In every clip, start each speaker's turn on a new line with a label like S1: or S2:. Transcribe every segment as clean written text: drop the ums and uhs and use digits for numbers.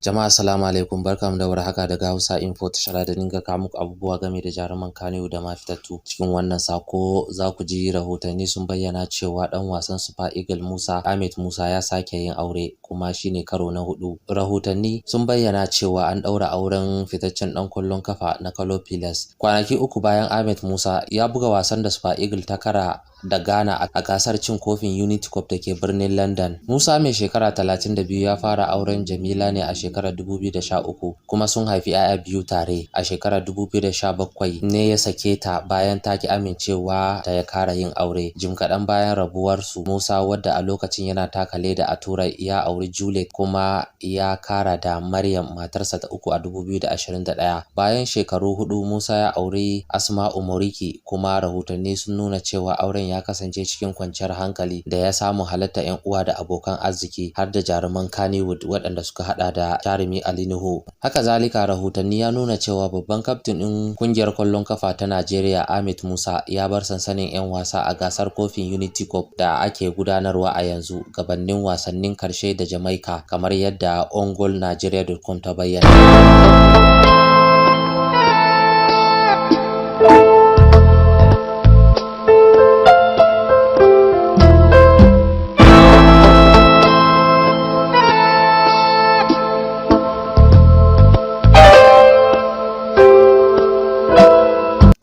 S1: Jama'a assalamu alaikum, barkamu da warhaka daga Hausa Info tashar da dinga kawo muku abubuwa game da jaruman Kannywood da ma fitattu. Cikin wannan sako za ku ji rahotanni sun bayyana cewa dan wasan Super Eagle Ahmed Musa ya sake yin aure kuma shine karo na 4. Rahotanni sun bayyana cewa an daura auren fitaccen dan kwallon kafa na Kano Pillars kwanaki 3 bayan Ahmed Musa ya buga wasan da Super Eagle ta kara da Ghana a gasar cin kofin Unity Cup da ke birnin London. Musa mai shekara 32 ya fara auren Jamila ne a shekarar 2013 kuma sun haifi 'ya'ya biyu tare. A shekarar 2017 ne ya sake ta bayan ta ki amincewa ta ya kara yin aure. Jim kaɗan bayan rabuwarsu, Musa wadda a lokacin yana taka leda a Turai ya auri Juliet kuma ya kara da Maryam matarsa ta uku a 2021. Bayan shekaru 4 Musa ya auri Asma'u Moriki kuma rahotanni sun nuna cewa auren ya kasance cikin kwanciyar hankali da ya samu halatta 'yan uwa da abokan arziki har da jaruman Kannywood waɗanda suka hada da jarumi Ali Nuhu. Haka zalika rahotanni ya nuna cewa babban kaftin ɗin kungiyar kwallon kafa ta Najeriya Ahmed Musa ya bar sansanin 'yan wasa a gasar kofin Unity Cup da ake gudanarwa a yanzu gabanin wasannin karshe da Jamaica kamar yadda ongolnigeria.com ta bayyana.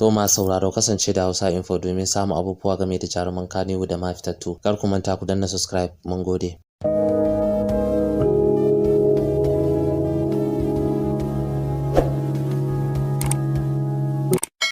S1: To masu sauraro kasance da Hausa Info domin samun abubuwa game da jaruman Kannywood da ma fitattu. Kar ku manta ku danna subscribe. Mun gode.